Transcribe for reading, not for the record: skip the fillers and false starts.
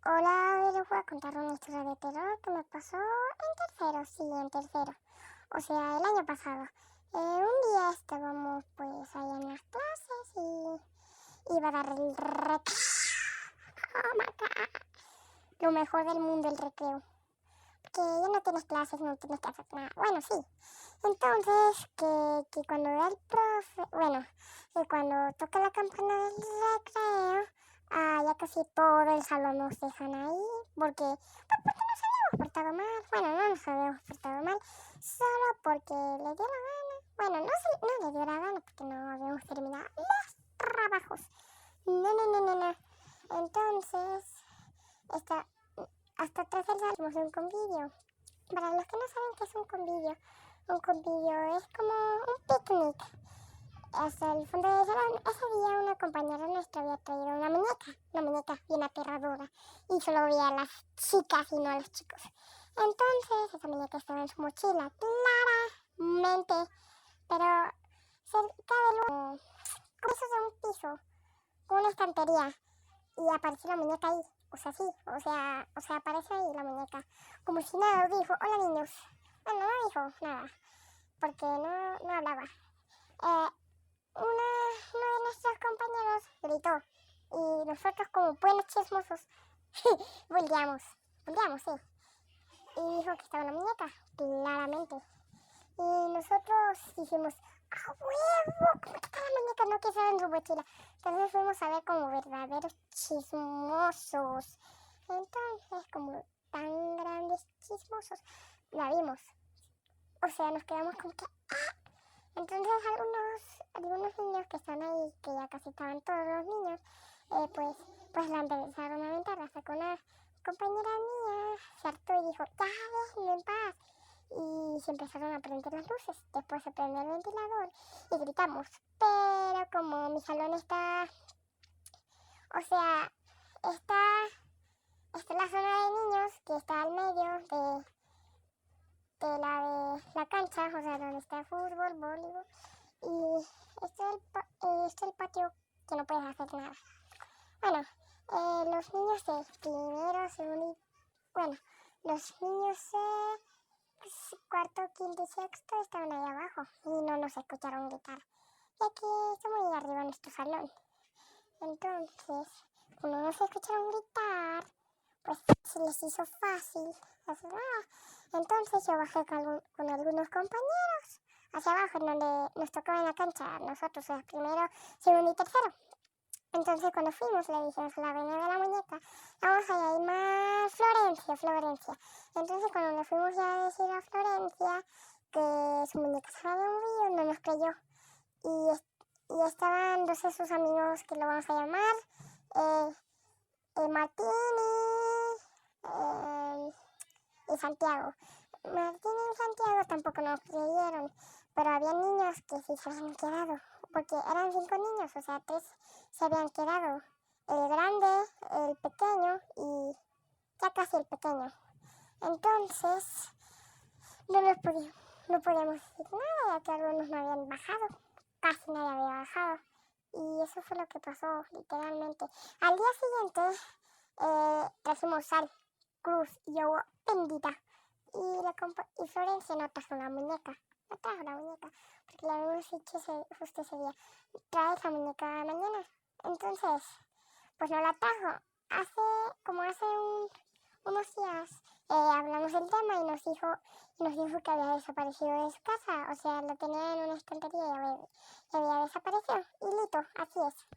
Hola, hoy les voy a contar una historia de terror que me pasó en tercero, sí, en tercero. O sea, el año pasado. Un día estábamos pues ahí en las clases y iba a dar el recreo. Oh my God. Lo mejor del mundo, el recreo. Que ya no tienes clases, no tienes que hacer nada. Bueno, sí. Entonces, que cuando da el profe, bueno, que cuando toca la campana del recreo, ya casi todo el salón nos dejan ahí, porque nos habíamos portado mal. Bueno, no nos habíamos portado mal, solo porque le dio la gana. Bueno, no le dio la gana porque no habíamos terminado los trabajos. No. Entonces, esta, hasta atrás del salón hicimos un convivio. Para los que no saben qué es un convivio es como un picnic. Hasta el fondo del salón, ese día una compañera nuestra había traído una muñeca bien aterradora, y solo veía a las chicas y no a los chicos. Entonces, esa muñeca estaba en su mochila, claramente, pero cerca de como eso de un piso, con una estantería, y apareció la muñeca ahí. O sea, sí, o sea, aparece ahí la muñeca. Como si nada, dijo, hola niños. Bueno, no dijo nada, porque no hablaba. Eh, uno de nuestros compañeros gritó, y nosotros como buenos chismosos, volteamos, sí. Y dijo que estaba la muñeca, claramente. Y nosotros dijimos, ¡a huevo! ¿Cómo que está la muñeca? No, que estaba en su mochila. Entonces fuimos a ver como verdaderos chismosos. Entonces, como tan grandes chismosos, la vimos. O sea, nos quedamos como que... Entonces algunos niños que están ahí, que ya casi estaban todos los niños, pues la empezaron a aventar hasta que una compañera mía se hartó y dijo, ya déjenme en paz. Y se empezaron a prender las luces, después se prendió el ventilador y gritamos. Pero como mi salón está, o sea, está la zona de niños que está al medio de la cancha, o sea, donde está fútbol, voleibol, y está el patio que no puedes hacer nada. Bueno, los niños de primero, segundo y... Bueno, los niños de cuarto, quinto y sexto estaban ahí abajo y no nos escucharon gritar, ya que está muy arriba en nuestro salón. Entonces, como no nos escucharon gritar, pues se les hizo fácil hacer nada. Entonces yo bajé con algunos compañeros hacia abajo, en donde nos tocaba en la cancha, nosotros, el primero, segundo y tercero. Entonces cuando fuimos le dijimos a la dueña de la muñeca, vamos a ir más Florencia. Entonces cuando le fuimos ya a decir a Florencia que su muñeca se había movido, no nos creyó. Y estaban dos de sus amigos que lo vamos a llamar, Martín y Santiago. Martín y Santiago tampoco nos creyeron, pero había niños que sí se habían quedado, porque eran 5 niños, o sea, 3 se habían quedado. El grande, el pequeño y ya casi el pequeño. Entonces, no podíamos decir nada, ya que algunos no habían bajado, casi nadie había bajado. Y eso fue lo que pasó, literalmente. Al día siguiente, trajimos sal, cruz y agua bendita. Y Florencia no trajo la muñeca. No trajo la muñeca, porque le habíamos dicho justo ese día, trae esa muñeca mañana. Entonces, pues no la trajo. Hace unos días hablamos del tema y nos dijo que había desaparecido de su casa. O sea, lo tenía en una estantería y había desaparecido. Y listo, así es.